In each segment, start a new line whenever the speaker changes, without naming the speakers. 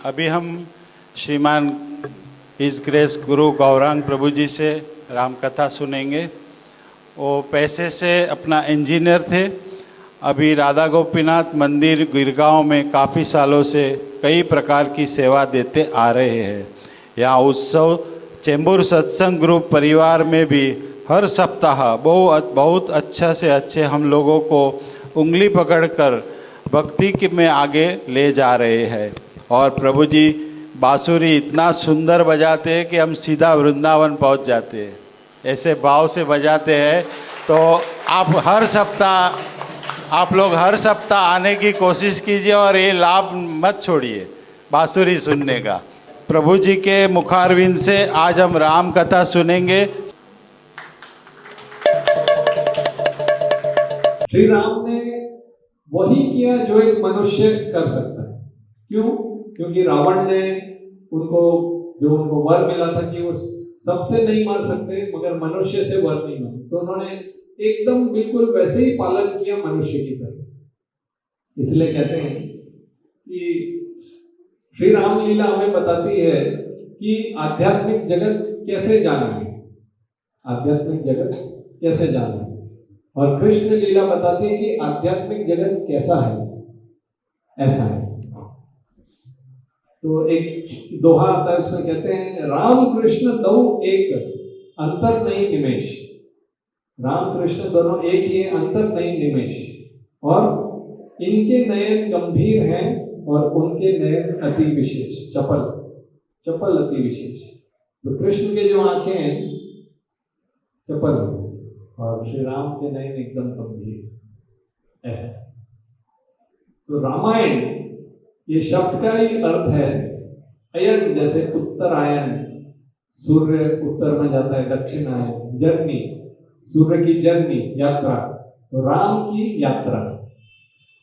अभी हम श्रीमान हिज ग्रेस गुरु गौरांग प्रभु जी से राम कथा सुनेंगे। वो पैसे से अपना इंजीनियर थे। अभी राधा गोपीनाथ मंदिर गिरगांव में काफ़ी सालों से कई प्रकार की सेवा देते आ रहे हैं। यहाँ उत्सव चेंबूर सत्संग ग्रुप परिवार में भी हर सप्ताह बहुत अच्छा से अच्छे हम लोगों को उंगली पकड़कर भक्ति में आगे ले जा रहे हैं। और प्रभु जी बांसुरी इतना सुंदर बजाते हैं कि हम सीधा वृंदावन पहुंच जाते हैं, ऐसे भाव से बजाते हैं। तो आप लोग हर सप्ताह आने की कोशिश कीजिए और ये लाभ मत छोड़िए बांसुरी सुनने का। प्रभु जी के मुखारविंद से आज हम राम कथा सुनेंगे।
श्री राम ने वही किया जो एक मनुष्य कर सकता है। क्यों? क्योंकि रावण ने उनको वर मिला था कि वो सबसे नहीं मार सकते मगर मनुष्य से वर नहीं मार, तो उन्होंने एकदम बिल्कुल वैसे ही पालन किया मनुष्य की तरह। इसलिए कहते हैं कि श्री राम लीला हमें बताती है कि आध्यात्मिक जगत कैसे जाना है, आध्यात्मिक जगत कैसे जाना है। और कृष्ण लीला बताती है कि आध्यात्मिक जगत कैसा है, ऐसा है। तो एक दोहा आता है, उसमें कहते हैं राम कृष्ण दो एक अंतर नहीं निमेश। राम कृष्ण दोनों एक ही, अंतर नहीं निमेश। और इनके नयन गंभीर हैं और उनके नयन अति विशेष, चपल अति विशेष। तो कृष्ण के जो आंखें हैं चपल और श्री राम के नयन एकदम गंभीर, ऐसा। तो रामायण ये शब्द का ही अर्थ है अयन, जैसे उत्तरायण, सूर्य उत्तर में जाता है, दक्षिण आयन, जर्नी, सूर्य की जर्नी, यात्रा, तो राम की यात्रा।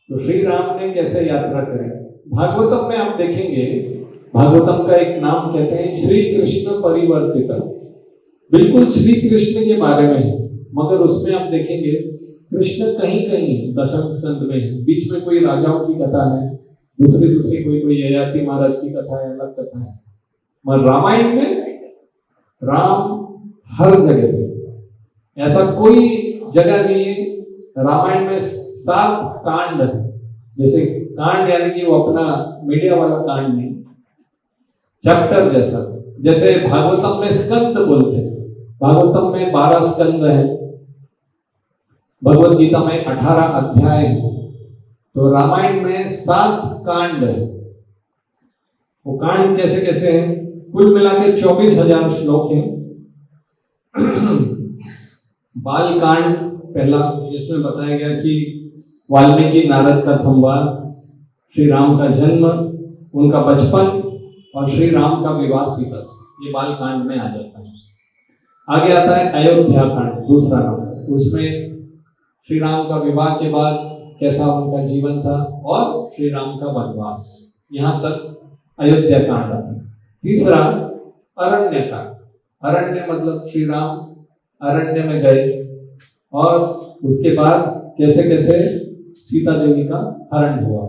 तो श्री राम ने कैसे यात्रा करी? भागवतम में आप देखेंगे, भागवतम का एक नाम कहते हैं श्री कृष्ण परिवर्तित, बिल्कुल श्री कृष्ण के बारे में है, मगर उसमें आप देखेंगे कृष्ण कहीं कहीं दशम स्कंद में है, बीच में कोई राजाओं की कथा है, दूसरी कोई ययाति महाराज की कथा है, अलग कथा है। मगर रामायण में राम हर जगह है, ऐसा कोई जगह नहीं है। रामायण में 7 कांड, जैसे कांड यानी कि वो अपना मीडिया वाला कांड नहीं, चैप्टर जैसा। जैसे भागवतम में स्कंद बोलते हैं, भागवतम में 12 स्कंद है, भगवत गीता में 18 अध्याय है, तो रामायण में 7 कांड है। वो कांड कैसे कैसे हैं? कुल मिला के 24,000 श्लोक हैं। बाल कांड पहला, जिसमें बताया गया कि वाल्मीकि नारद का संवाद, श्री राम का जन्म, उनका बचपन और श्री राम का विवाह सीता से, ये बाल कांड में आ जाता है। आगे आता है अयोध्या कांड, दूसरा नाम, उसमें श्री राम का विवाह के बाद कैसा उनका जीवन था और श्री राम का वनवास, यहां तक अयोध्या कांड आता है। तीसरा अरण्य कांड, अरण्य मतलब श्री राम अरण्य में गए और उसके बाद कैसे कैसे सीता देवी का हरण हुआ।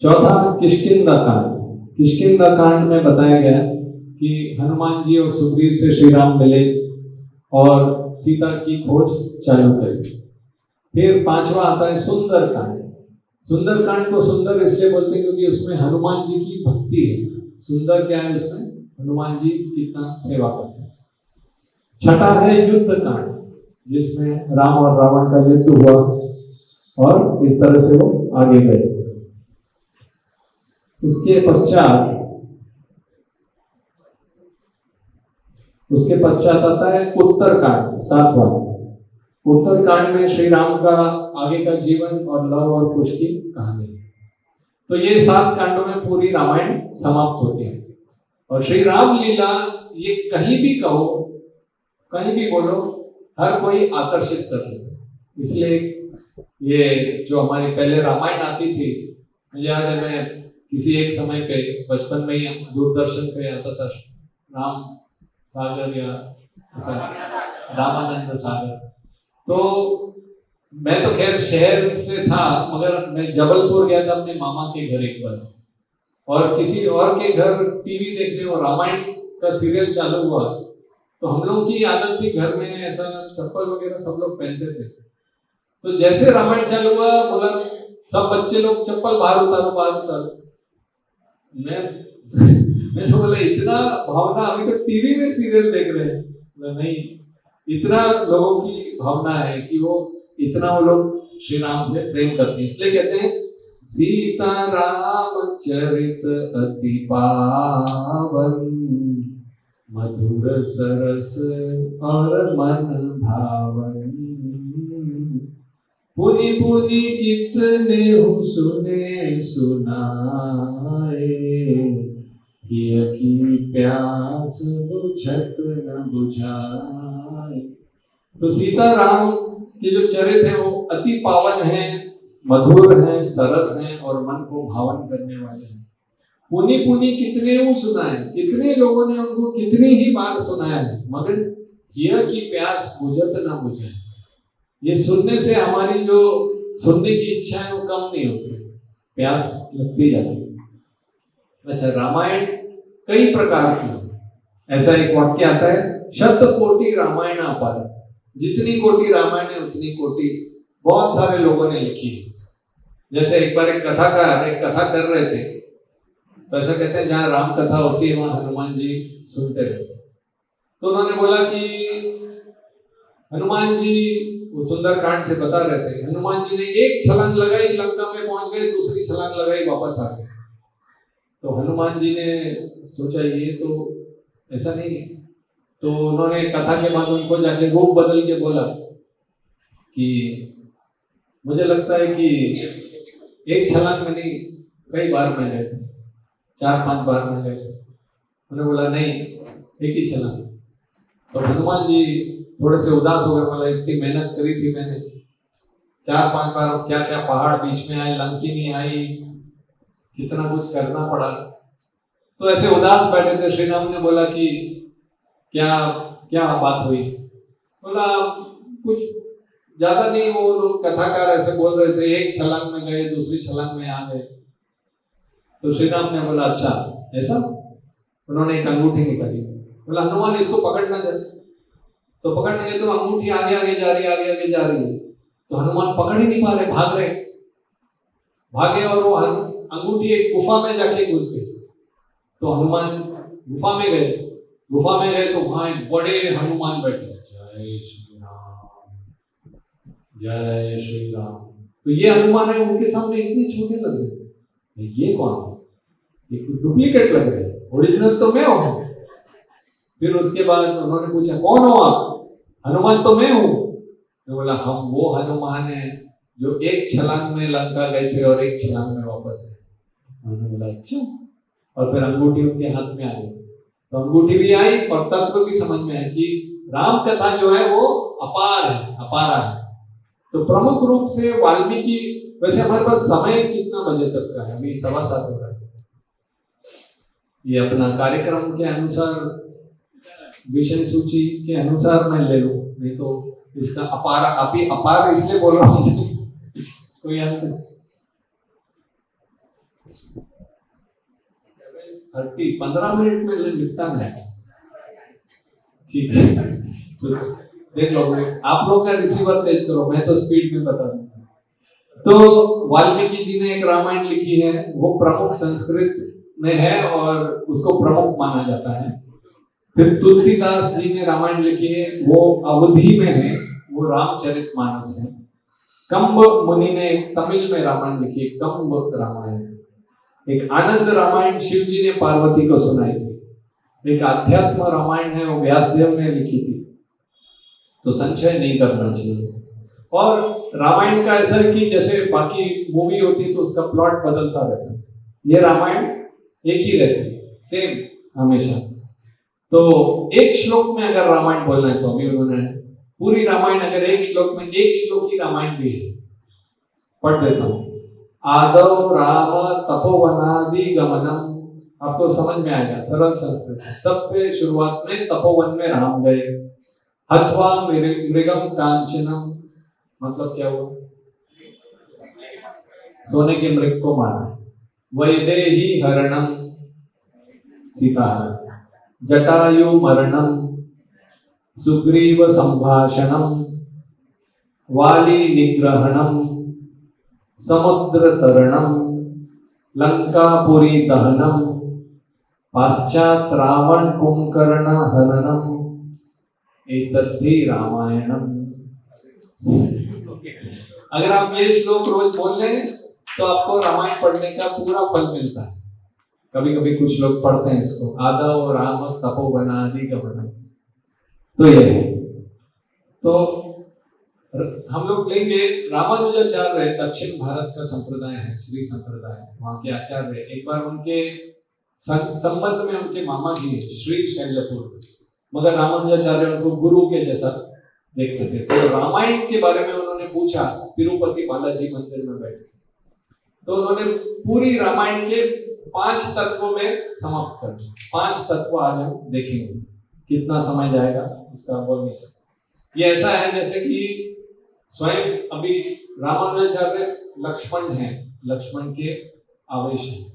चौथा किष्किंधा कांड, किष्किंधा कांड में बताया गया कि हनुमान जी और सुग्रीव से श्री राम मिले और सीता की खोज चालू करी। फिर पांचवा आता है सुंदर कांड। सुंदर कांड को सुंदर इसलिए बोलते हैं क्योंकि उसमें हनुमान जी की भक्ति है। सुंदर क्या है? उसमें हनुमान जी कितना सेवा करते हैं। छठा है युद्ध कांड, जिसमें राम और रावण का युद्ध हुआ और इस तरह से वो आगे गए। उसके पश्चात आता है उत्तरकांड, 7वां। उत्तरकांड में श्री राम का आगे का जीवन और लव और कुश की कहानी। तो ये 7 कांडों में पूरी रामायण समाप्त होती है। और श्री राम लीला ये कहीं भी कहो, कहीं भी बोलो, हर कोई आकर्षित कर लेता है। इसलिए ये जो हमारी पहले रामायण आती थी, मुझे याद है मैं किसी एक समय पे बचपन में ही दूरदर्शन पे आता था राम सागर या रामानंद सागर। तो मैं तो खैर शहर से था, मगर मैं जबलपुर गया था अपने मामा के घर एक बार। और किसी और के घर टीवी देखने और रामायण का सीरियल चालू हुआ, तो हम लोग की आदत थी घर में ऐसा चप्पल वगैरह सब लोग पहनते थे। तो जैसे रामायण चालू हुआ, बोला सब बच्चे लोग चप्पल बाहर उतारो, बाहर उतारो। मैंने बोला इतना भावना, अभी तक टीवी में सीरियल देख रहे हैं? बोला नहीं, इतना लोगों की भावना है कि वो इतना वो लोग श्री राम से प्रेम करते हैं। इसलिए कहते हैं सीता राम चरित अति पावन, मधुर सरस और मन भावन, पुनि पुनि जितने सुने सुनाए, ये की प्यास बुझत न बुझाए। तो सीता राम के जो चरित्र हैं वो अति पावन हैं, मधुर हैं, सरस हैं और मन को भावन करने वाले हैं। पुनि पुनि कितने वो सुनाए, कितने लोगों ने उनको कितनी ही बार सुनाया है, मगर यह की प्यास बुझत न बुझे। ये सुनने से हमारी जो सुनने की इच्छा है वो कम नहीं होती, प्यास लगती जाती है। अच्छा, रामायण कई प्रकार की है। ऐसा एक वाक्य आता है, शत कोटि रामायण अपार। जितनी कोटि रामायण है उतनी कोटि बहुत सारे लोगों ने लिखी है। जैसे एक बार एक कथाकार एक कथा कर रहे थे, तो ऐसा कहते हैं जहाँ राम कथा होती है वहां हनुमान जी सुनते रहते। तो उन्होंने बोला कि हनुमान जी, वो सुंदरकांड से बता रहे थे, हनुमान जी ने एक छलांग लगाई, लंका में पहुंच गए, दूसरी छलांग लगाई, वापस आ गए। तो हनुमान जी ने सोचा ये तो ऐसा नहीं है। तो उन्होंने कथा के बाद उनको जाके रूप बदल के बोला कि मुझे लगता है कि एक छलांग में नहीं, कई बार में गए, 4-5 बार में गए। उन्होंने बोला नहीं, एक ही छलांग। तो हनुमान जी थोड़े से उदास हो गए, बोला इतनी मेहनत करी थी मैंने, 4-5 बार, क्या क्या पहाड़ बीच में आए, लंकिनी आई, कितना कुछ करना पड़ा। तो ऐसे उदास बैठे थे। श्री राम ने बोला कि क्या क्या बात हुई? बोला कुछ ज्यादा नहीं, वो लोग कथाकार ऐसे बोल रहे थे, एक छलांग में गए, दूसरी छलांग में आ गए। तो श्री राम ने बोला अच्छा ऐसा? उन्होंने एक अंगूठी निकाली, बोला हनुमान इसको पकड़ना जरा। तो पकड़ने गए तो अंगूठी आगे आगे जा रही है, आगे आगे जा रही है। तो हनुमान पकड़ ही नहीं पा रहे, भागे और वो अंगूठी एक गुफा में जाके घुस गई। तो हनुमान गुफा में गए तो वहां एक बड़े हनुमान बैठे, जय श्री राम, जय श्री राम। तो ये हनुमान है, उनके सामने इतने छोटे लग रहे, ये कौन है? ये डुप्लीकेट लग रहे हैं, ओरिजिनल तो मैं हूं। फिर उसके बाद उन्होंने पूछा कौन हो आप? हनुमान तो मैं हूं। तो बोला हम वो हनुमान है जो एक छलांग में लंका गए थे और एक छलांग में वापस आए। उन्होंने बोला अच्छा। और फिर अंगूठी उनके हाथ में आई, तो अंगूठी भी आई और तत्व भी समझ में आया कि राम कथा जो है वो अपार है, अपारा है। तो प्रमुख रूप से वाल्मीकि, वैसे हमारे पास समय कितना बजे तक का है? अभी 7:15 हो रहा है। ये अपना कार्यक्रम के अनुसार, विषय सूची के अनुसार मैं ले लूं, नहीं तो इसका अपार, अभी अपार इसलिए बोल रहा हूं कोई अंत 15 मिनट में निपटाना है, ठीक है? तो देख लो, आप लोग का रिसीवर तेज करो, मैं तो स्पीड में बता दूंगा। तो वाल्मीकि जी ने एक रामायण लिखी है, वो प्रमुख संस्कृत में है और उसको प्रमुख माना जाता है। फिर तुलसीदास जी ने रामायण लिखी है, वो अवधि में है, वो रामचरितमानस है। कंब मुनि ने तमिल में रामायण लिखी है, कंब रामायण। एक आनंद रामायण शिव जी ने पार्वती को सुनाई थी। एक आध्यात्म रामायण है, वो व्यासदेव ने लिखी थी। तो संशय नहीं करना चाहिए। और रामायण का ऐसा है कि जैसे बाकी मूवी होती तो उसका प्लॉट बदलता रहता है, ये रामायण एक ही रहती है, सेम हमेशा। तो एक श्लोक में अगर रामायण बोलना है तो अभी उन्होंने पूरी रामायण, अगर एक श्लोक में, एक श्लोक की रामायण भी है, पढ़ देता हूं। आदौ राम तपोवनादि गमनम, आपको समझ में आएगा, सरल संस्कृत। सबसे शुरुआत में तपोवन में राम गए। हत्वा मृगम कांचनम, मतलब क्या हुआ? सोने के मृग को मारा। वैदेही हरणम सीता जटायु मरणम सुग्रीव संभाषणम वाली निग्रहणम समुद्र तरणम लंकापुरी दहनम पाश्चात रावण कुंभकर्ण हननम एतद्धि रामायणम। अगर आप ये श्लोक रोज बोल लें तो आपको रामायण पढ़ने का पूरा फल मिलता है। कभी कभी कुछ लोग पढ़ते हैं इसको, आदव राम तपोवनादि गमनम। तो ये है, तो हम लोग लेंगे रामानुजाचार्य, दक्षिण भारत का संप्रदाय है, श्री संप्रदाय, वहां के आचार्य। एक बार उनके संबंध में उनके मामा जी है श्री शैलपुर, मगर रामानुजाचार्य उनको गुरु के जैसा देखते थे। तो रामायण के बारे में उन्होंने पूछा तिरुपति बालाजी मंदिर में बैठ के, तो उन्होंने पूरी रामायण के 5 तत्वों में समाप्त कर दिया। 5 तत्व आज हम देखेंगे, कितना समय जाएगा उसका बोल नहीं सकते। ये ऐसा है जैसे कि स्वयं अभी रामानुजाचार्य लक्ष्मण हैं, लक्ष्मण के आवेश हैं,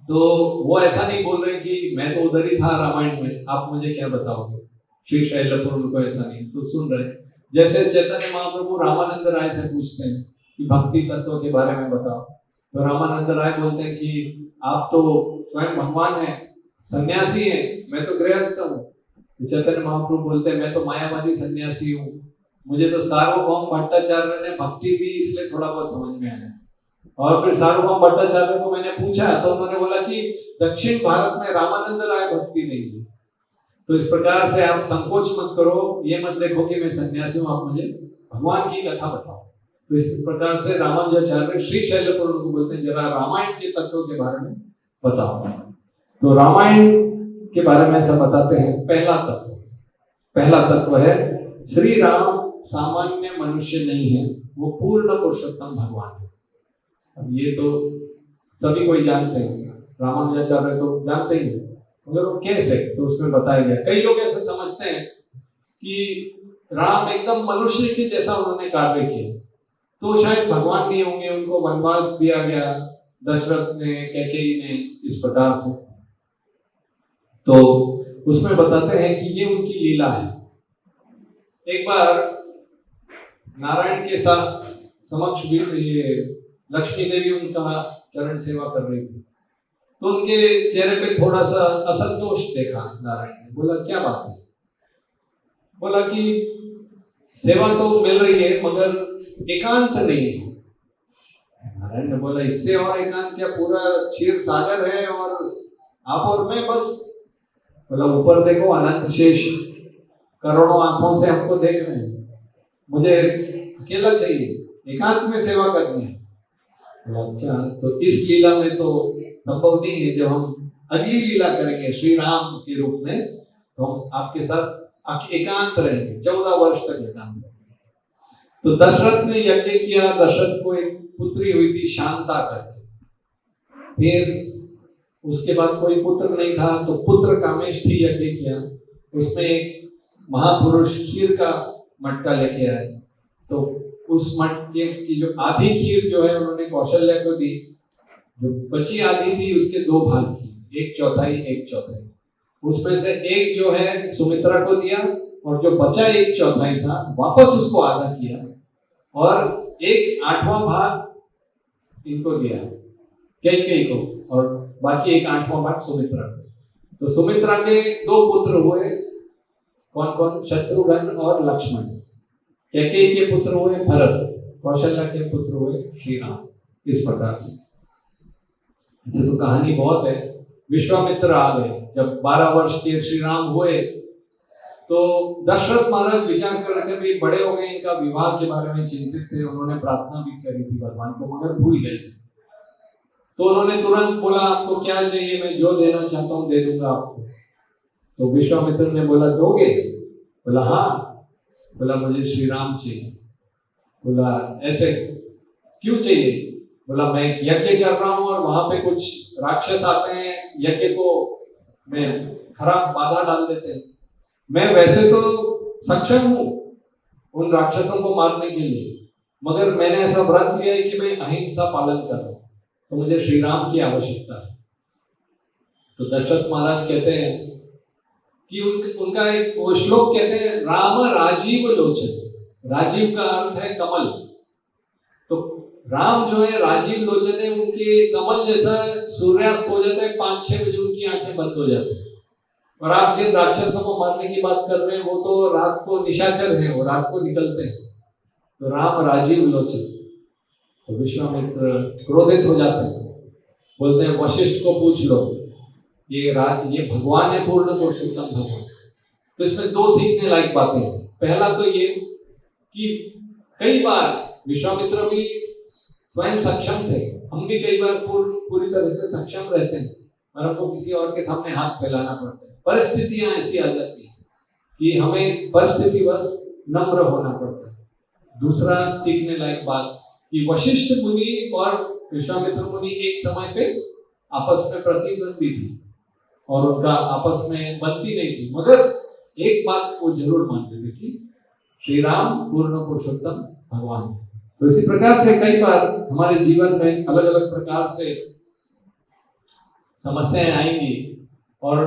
तो वो ऐसा नहीं बोल रहे कि मैं तो उधर ही था रामायण में, आप मुझे क्या बताओगे। श्री शैलपुर उनको ऐसा नहीं, तो सुन रहे। जैसे चैतन्य महाप्रभु रामानंद राय से पूछते हैं कि भक्ति तत्व के बारे में बताओ, तो रामानंद राय बोलते हैं कि आप तो स्वयं भगवान हैं, सन्यासी हैं, मैं तो गृहस्थ हूँ। चैतन्य महाप्रभु बोलते हैं मैं तो मायावादी सन्यासी हूँ, मुझे तो सार्वभौम भट्टाचार्य ने भक्ति दी इसलिए थोड़ा बहुत समझ में आया। और फिर सार्वभौम भट्टाचार्य को मैंने पूछा तो उन्होंने बोला कि दक्षिण भारत में रामानंद राय भक्ति नहीं दी। तो इस प्रकार से आप संकोच मत करो, ये मत देखो कि मैं सन्यासी हूँ, आप मुझे भगवान की कथा बताओ। तो इस प्रकार से रामानुजाचार्य श्री शैलपुर को बोलते हैं जरा रामायण के तत्वों के बारे में बताओ। तो रामायण के बारे में ऐसा बताते हैं। पहला तत्व है श्री राम सामान्य मनुष्य नहीं है, वो पूर्ण पुरुषोत्तम भगवान है। अब ये तो सभी कोई जानते हैं, रामानुजाचार्य तो जानते ही हैं, मगर वो कैसे, तो उसमें बताया गया। कई लोग ऐसे समझते हैं कि राम एकदम मनुष्य के जैसा उन्होंने कार्य किया, तो शायद भगवान नहीं होंगे, उनको वनवास दिया गया दशरथ ने, कैकेयी ने, इस प्रकार से। तो उसमें बताते हैं कि ये उनकी लीला है। एक बार नारायण के साथ समक्ष भी ये लक्ष्मी देवी उनका चरण सेवा कर रही थी, तो उनके चेहरे पे थोड़ा सा असंतोष देखा नारायण ने। बोला क्या बात है? बोला कि सेवा तो मिल रही है मगर एकांत नहीं है। नारायण ने बोला इससे और एकांत क्या, पूरा क्षीर सागर है और आप और मैं बस। बोला ऊपर देखो अनंत शेष करोड़ों आंखों से हमको देख रहे हैं, मुझे अकेला चाहिए, एकांत में सेवा करनी है। अच्छा, तो इस लीला में तो संभव नहीं है, जब हम अगली लीला करेंगे श्री राम के रूप में तो हम आपके साथ एकांत रहेंगे, 14 वर्ष तक एकांत। तो दशरथ ने यज्ञ किया, दशरथ को एक पुत्री हुई थी शांता करके। फिर उसके बाद कोई पुत्र नहीं था तो पुत्र कामेष्ठी यज्ञ किया, उसमें एक महापुरुष खीर का मटका लेके आए। तो उस मटके की जो आधी खीर जो है उन्होंने कौशल्या को दी, जो बची आधी थी उसके 2 भाग की, 1/4 1/4। उसमें से एक जो है सुमित्रा को दिया और जो बचा 1/4 था वापस उसको आधा किया और 1/8वां भाग इनको दिया कैकेयी को और बाकी 1/8वां भाग सुमित्रा को। तो सुमित्रा के 2 पुत्र हुए, कौन कौन? शत्रुघ्न और लक्ष्मण। कैकेयी के पुत्र हुए भरत, कौशल्या के पुत्र हुए श्री राम। इस प्रकार से ऐसे तो कहानी बहुत है। विश्वामित्र आ गए, जब 12 वर्ष के श्री राम हुए तो दशरथ महाराज विचार कर रहे थे भी बड़े हो गए, इनका विवाह के बारे में चिंतित थे, उन्होंने प्रार्थना भी करी थी भगवान को मगर भूल गए। तो उन्होंने तुरंत बोला आपको क्या चाहिए, मैं जो देना चाहता हूं दे दूंगा आपको। तो विश्वामित्र ने बोला दोगे? बोला हाँ। बोला मुझे श्री राम चाहिए। बोला ऐसे क्यों चाहिए? बोला मैं यज्ञ कर रहा हूं और वहां पे कुछ राक्षस आते हैं, यज्ञ को मैं खराब बाधा डाल देते हैं। मैं वैसे तो सक्षम हूं उन राक्षसों को मारने के लिए, मगर मैंने ऐसा व्रत लिया है कि मैं अहिंसा पालन कर रहा हूं। तो मुझे श्री राम की आवश्यकता है। तो दशरथ महाराज कहते हैं कि उनका एक वो श्लोक कहते हैं, राम राजीव लोचन। राजीव का अर्थ है कमल। तो राम जो है राजीव लोचन है, उनके कमल जैसा सूर्यास्त हो जाता है, 5-6 बजे उनकी आंखें बंद हो जाती है। और आप जिन राक्षसों को मारने की बात कर रहे हैं वो तो रात को निशाचर हैं, वो रात को निकलते हैं। तो राम राजीव लोचन। तो विश्वामित्र क्रोधित हो जाते हैं, बोलते हैं वशिष्ठ को पूछ लो, ये भगवान है, पूर्ण पुरुषोत्तम भगवान। तो इसमें 2 सीखने लायक बातें हैं। पहला तो ये कि कई बार विश्वामित्र भी स्वयं सक्षम थे, हम भी कई बार पूरी तरह से सक्षम रहते हैं और हमको किसी और के सामने हाथ फैलाना पड़ता है। परिस्थितियां ऐसी आ जाती हैं कि हमें परिस्थितिवश नम्र होना पड़ता है। दूसरा सीखने लायक बात कि वशिष्ठ मुनि और विश्वामित्र मुनि एक समय पे आपस में प्रतिद्वंदी थी और उनका आपस में बनती नहीं थी, मगर एक बात वो जरूर मानते थे कि श्री राम पूर्ण पुरुषोत्तम भगवान। तो इसी प्रकार से कई बार हमारे जीवन में अलग अलग प्रकार से समस्याएं आएंगी और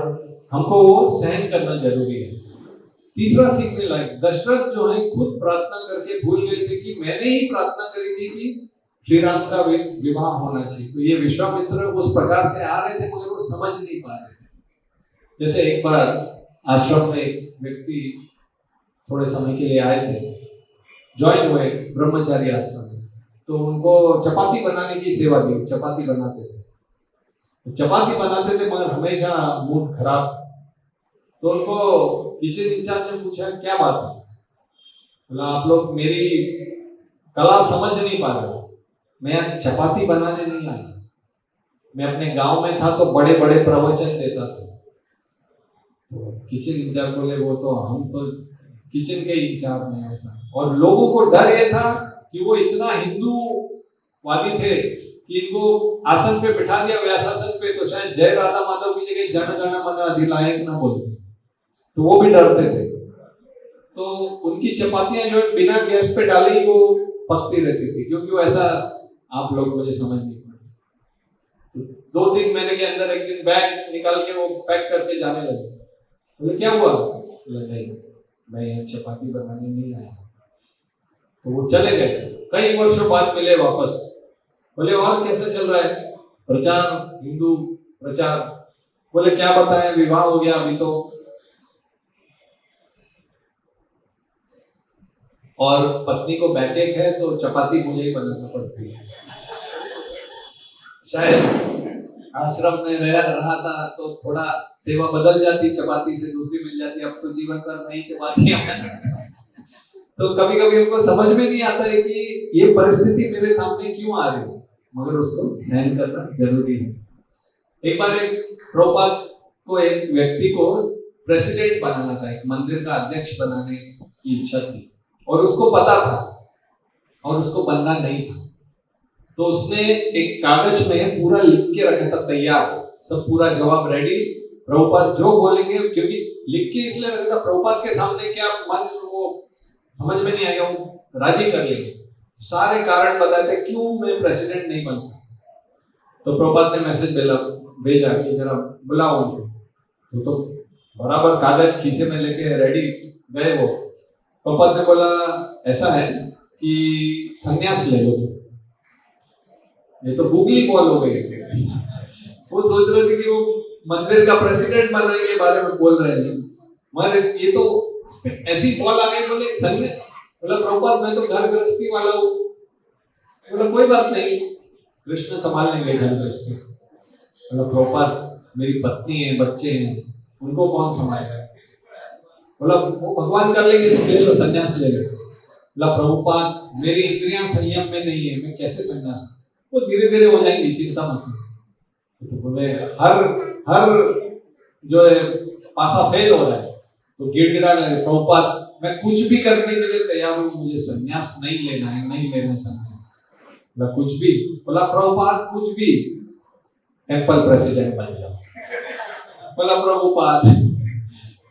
हमको वो सहन करना जरूरी है। तीसरा सीखने लायक, दशरथ जो है खुद प्रार्थना करके भूल गए थे कि मैंने ही प्रार्थना करी थी कि श्री राम का विवाह होना चाहिए। तो ये विश्वामित्र उस प्रकार से आ रहे थे मगर वो समझ नहीं पा रहे थे। जैसे एक बार आश्रम में एक व्यक्ति थोड़े समय के लिए आए थे, ज्वाइन हुए ब्रह्मचारी आश्रम में। तो उनको चपाती बनाने की सेवा दी, चपाती बनाते थे। चपाती बनाते थे मगर हमेशा मूड खराब। तो उनको किचन इंचार्ज ने पूछा क्या बात है? बोला आप लोग मेरी कला समझ नहीं पा रहे, मैं चपाती बनाने नहीं आया। मैं अपने गांव में था तो बड़े बड़े प्रवचन देता था। तो किचन इंचार्ज बोले वो तो हम तो किचन के इंचार्ज हैं ऐसा। और लोगों को डर ये था कि वो इतना हिंदूवादी थे कि इनको आसन पे बिठा दिया, व्यासासन पे, तो शायद जय राधा माधव की जगह जन गण मन अधिनायक ना बोलते, तो वो भी डरते थे। तो उनकी चपातियां जो बिना गैस पे डाली वो पकती रहती थी, क्योंकि वो ऐसा आप लोग मुझे समझ नहीं पाए। तो 2-3 महीने के अंदर एक दिन बैग निकाल के वो पैक करके जाने लगे। बोले क्या हुआ? बोले नहीं, मैं यहाँ चपाती बनाने नहीं आया। तो वो चले गए। कई वर्षों बाद मिले वापस। बोले और कैसा चल रहा है प्रचार, हिंदू प्रचार? बोले क्या बताएं, विवाह हो गया अभी तो, और पत्नी को बैकएक है तो चपाती मुझे ही बनाना पड़ती है। शायद आश्रम में रहा था तो थोड़ा सेवा बदल जाती, चपाती से दूसरी मिल जाती, अब तो जीवन भर नई चपातियां। तो कभी कभी उनको समझ में नहीं आता है कि ये परिस्थिति मेरे सामने क्यों आ रही है, मगर उसको सहन करना जरूरी है। एक बार एक प्रभुपाद को एक व्यक्ति को प्रेसिडेंट बनाना था, एक मंदिर का अध्यक्ष बनाने की इच्छा थी और उसको पता था और उसको बनना नहीं था। तो उसने एक कागज में पूरा लिख के रखा था, तैयार, सब पूरा जवाब रेडी, प्रभुपाद जो बोलेंगे, क्योंकि लिख के इसलिए रखा था प्रभुपाद के सामने क्या मन वो समझ में नहीं आएगा, वो राजी कर लेंगे। सारे कारण बताते क्यों मैं प्रेसिडेंट नहीं बन सकता। तो प्रभुपाद ने मैसेज भेजा कि जरा बुलाओ उनको। तो बराबर कागज खीसे में लेके रेडी गए वो। प्रभुपाद ने बोला ऐसा है कि संन्यास ले लो, ये तो गूगली बॉल हो गई। वो सोच रहे थे कि वो मंदिर का प्रेसिडेंट बनने के बारे में बोल रहे हैं, मगर ये तो ऐसी बॉल आ गई। बोले संन्यास, बोला प्रभुपाद मैं तो घर गृहस्थी वाला हूँ। बोला कोई बात नहीं, कृष्ण संभाल लेंगे घर गृहस्थी। बोला प्रभुपाद मेरी पत्नी है, बच्चे हैं, उनको कौन संभालेगा? बोला वो भगवान कर लेंगे, तो ले लो संन्यास ले लो। बोला प्रभुपाद मेरी इंद्रियां संयम में नहीं है, मैं कैसे संन्यास? वो धीरे धीरे हो जाएंगी, चिंता मत करो। तो बोले हर जो है पासा फेल हो रहा है, तो गिड़गिड़ा लगे, प्रभुपाद मैं कुछ भी करने के लिए तैयार हूँ, मुझे संन्यास नहीं लेना है, नहीं लेना संन्यास। बोला कुछ भी? बोला प्रभुपाद कुछ भी, एप्पल प्रेसिडेंट बन जाओ। बोला प्रभुपाद।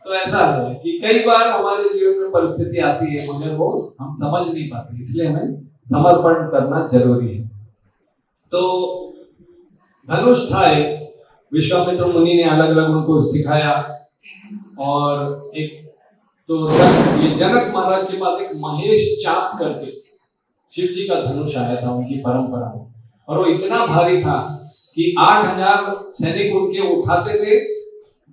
तो ऐसा है कि कई बार हमारे जीवन में परिस्थिति आती है मगर वो हम समझ नहीं पाते, इसलिए हमें समर्पण करना जरूरी है। तो धनुष था एक, विश्वामित्र मुनि ने अलग अलग उनको सिखाया। और एक तो ये जनक महाराज के पास एक महेश चाप करके शिव जी का धनुष आया था उनकी परंपरा में, और वो इतना भारी था कि 8000 सैनिक उनके उठाते थे,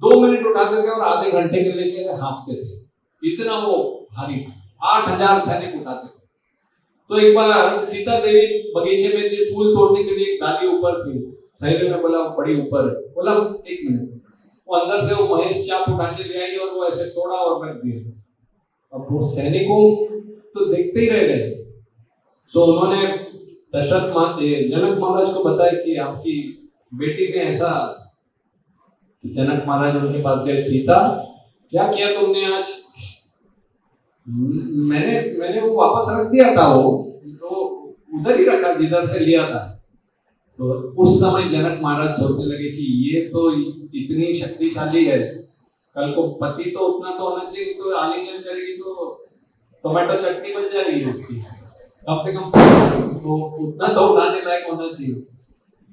2 मिनट उठाते थे और आधे घंटे के लिए हाँफते थे, इतना वो भारी था, 8000 सैनिक उठाते थे। तो एक बार सीता देवी बगीचे में थी, फूल तोड़ने के लिए एक डाली ऊपर थी, सहेली ने बोला बड़ी ऊपर है, बोला 1 मिनट, वो अंदर से वो महेश चाप उठा के ले आई और वो ऐसे तोड़ा और रख दिया। अब वो सैनिकों तो देखते ही रह गए। तो उन्होंने जनक महाराज को बताया कि आपकी बेटी ने ऐसा। जनक महाराज उनके पास गए, सीता क्या किया तुमने आज? मैंने वो वापस रख दिया था, वो तो उधर ही रखा जिधर से लिया था। तो उस समय जनक महाराज सोचने लगे कि ये तो इतनी शक्तिशाली है, कल को पति तो उतना तो होना चाहिए, तो आलिंगन करेगी तो टोमेटो चटनी बन जाएगी उसकी, कम से कम तो उतना तो उठाने लायक होना चाहिए।